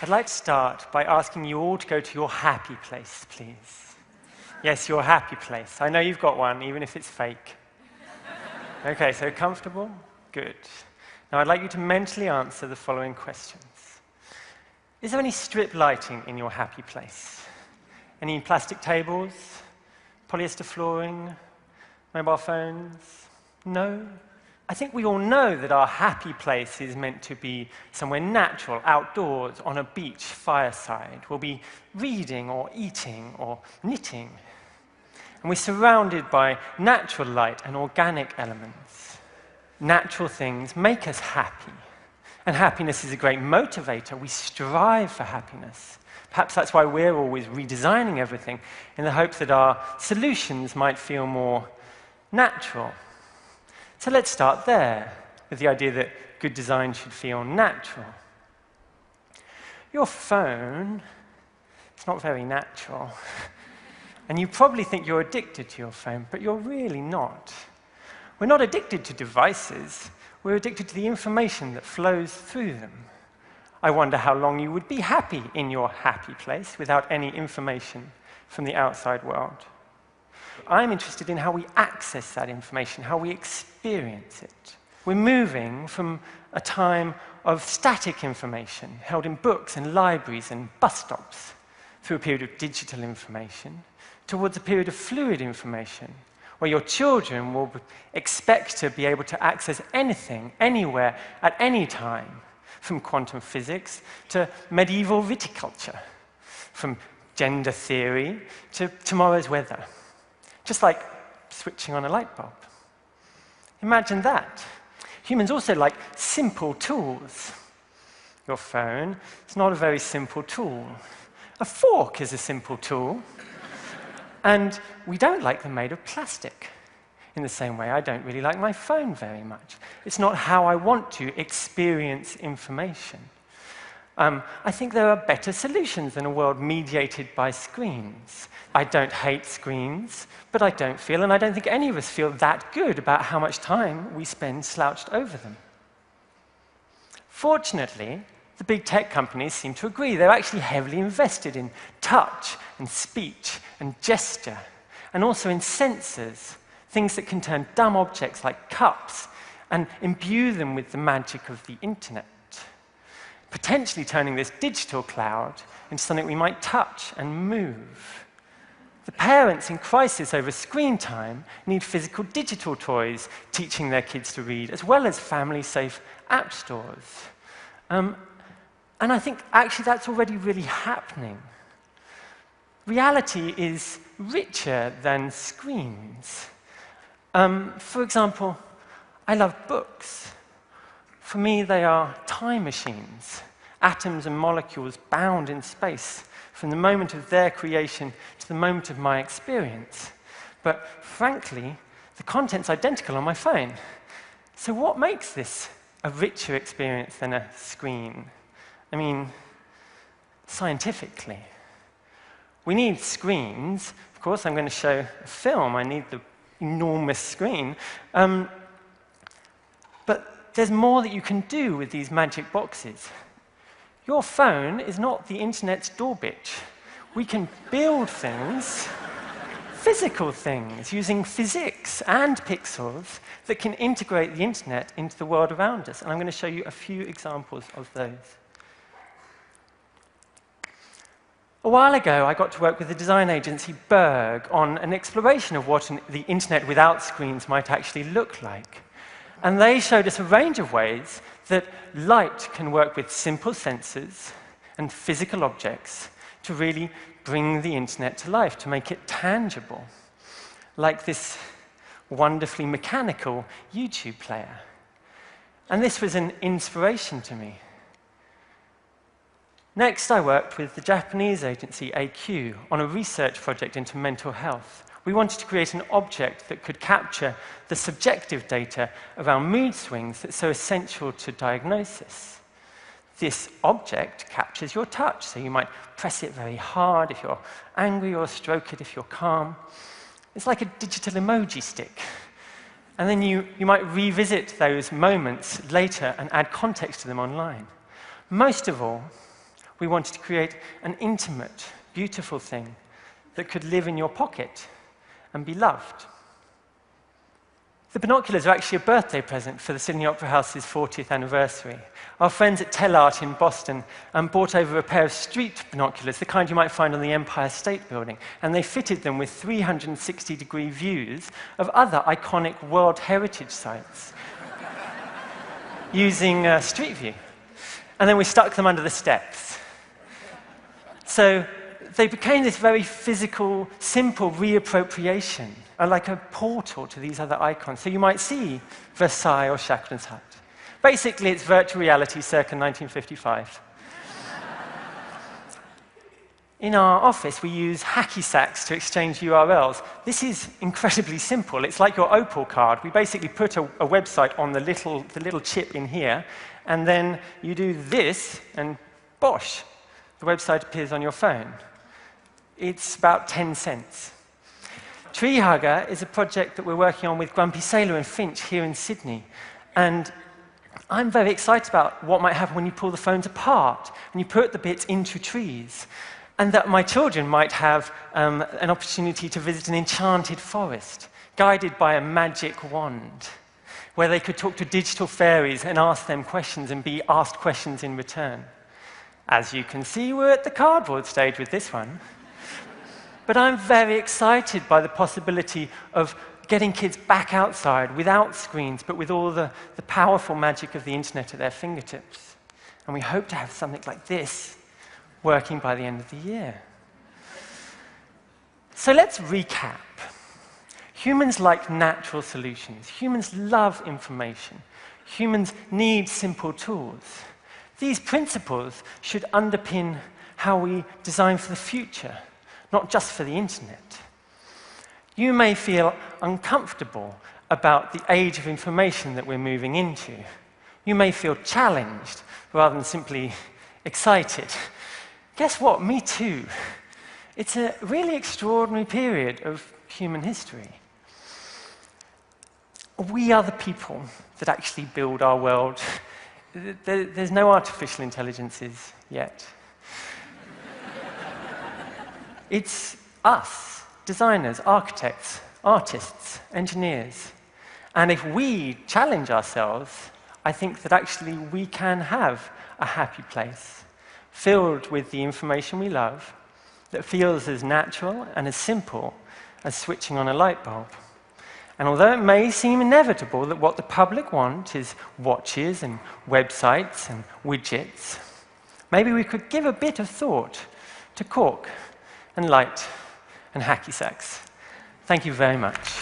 I'd like to start by asking you all to go to your happy place, please. Yes, your happy place. I know you've got one, even if it's fake. Okay, so comfortable? Good. Now I'd like you to mentally answer the following questions. Is there any strip lighting in your happy place? Any plastic tables? Polyester flooring? Mobile phones? No? I think we all know that our happy place is meant to be somewhere natural, outdoors, on a beach, fireside. We'll be reading or eating or knitting. And we're surrounded by natural light and organic elements. Natural things make us happy. And happiness is a great motivator. We strive for happiness. Perhaps that's why we're always redesigning everything in the hope that our solutions might feel more natural. So let's start there, with the idea that good design should feel natural. Your phone is not very natural. And you probably think you're addicted to your phone, but you're really not. We're not addicted to devices. We're addicted to the information that flows through them. I wonder how long you would be happy in your happy place without any information from the outside world. I'm interested in how we access that information, how we experience it. We're moving from a time of static information held in books and libraries and bus stops through a period of digital information towards a period of fluid information where your children will expect to be able to access anything, anywhere, at any time, from quantum physics to medieval viticulture, from gender theory to tomorrow's weather. Just like switching on a light bulb. Imagine that. Humans also like simple tools. Your phone is not a very simple tool. A fork is a simple tool. And we don't like them made of plastic. In the same way, I don't really like my phone very much. It's not how I want to experience information. I think there are better solutions than a world mediated by screens. I don't hate screens, but I don't feel, and I don't think any of us feel that good about how much time we spend slouched over them. Fortunately, the big tech companies seem to agree. They're actually heavily invested in touch and speech and gesture, and also in sensors, things that can turn dumb objects like cups and imbue them with the magic of the internet, potentially turning this digital cloud into something we might touch and move. The parents in crisis over screen time need physical digital toys teaching their kids to read, as well as family-safe app stores. And I think actually that's already really happening. Reality is richer than screens. For example, I love books. For me, they are time machines, atoms and molecules bound in space from the moment of their creation to the moment of my experience. But frankly, the content's identical on my phone. So what makes this a richer experience than a screen? I mean, scientifically. We need screens. Of course, I'm going to show a film. I need the enormous screen. But there's more that you can do with these magic boxes. Your phone is not the internet's door bitch. We can build things, physical things, using physics and pixels that can integrate the internet into the world around us. And I'm going to show you a few examples of those. A while ago, I got to work with the design agency Berg on an exploration of what the internet without screens might actually look like. And they showed us a range of ways that light can work with simple sensors and physical objects to really bring the internet to life, to make it tangible, like this wonderfully mechanical YouTube player. And this was an inspiration to me. Next, I worked with the Japanese agency AQ on a research project into mental health. We wanted to create an object that could capture the subjective data around mood swings that's so essential to diagnosis. This object captures your touch, so you might press it very hard if you're angry or stroke it if you're calm. It's like a digital emoji stick. And then you might revisit those moments later and add context to them online. Most of all, We wanted to create an intimate, beautiful thing that could live in your pocket and be loved. The binoculars are actually a birthday present for the Sydney Opera House's 40th anniversary. Our friends at Tellart in Boston brought over a pair of street binoculars, the kind you might find on the Empire State Building, and they fitted them with 360-degree views of other iconic World Heritage sites using Street View. And then we stuck them under the steps. So they became this very physical, simple reappropriation, like a portal to these other icons. So you might see Versailles or Shackleton's Hut. Basically, it's virtual reality circa 1955. In our office, we use hacky sacks to exchange URLs. This is incredibly simple. It's like your Opal card. We basically put a website on the little chip in here, and then you do this, and bosh, the website appears on your phone. It's about 10 cents. Tree Hugger is a project that we're working on with Grumpy Sailor and Finch here in Sydney. And I'm very excited about what might happen when you pull the phones apart and you put the bits into trees. And that my children might have an opportunity to visit an enchanted forest, guided by a magic wand, where they could talk to digital fairies and ask them questions and be asked questions in return. As you can see, we're at the cardboard stage with this one. But I'm very excited by the possibility of getting kids back outside without screens, but with all the powerful magic of the internet at their fingertips. And we hope to have something like this working by the end of the year. So let's recap. Humans like natural solutions. Humans love information. Humans need simple tools. These principles should underpin how we design for the future, not just for the internet. You may feel uncomfortable about the age of information that we're moving into. You may feel challenged rather than simply excited. Guess what? Me too. It's a really extraordinary period of human history. We are the people that actually build our world. There's no artificial intelligences yet. It's us, designers, architects, artists, engineers. And if we challenge ourselves, I think that actually we can have a happy place, filled with the information we love, that feels as natural and as simple as switching on a light bulb. And although it may seem inevitable that what the public want is watches and websites and widgets, maybe we could give a bit of thought to cork and light and hacky sacks. Thank you very much.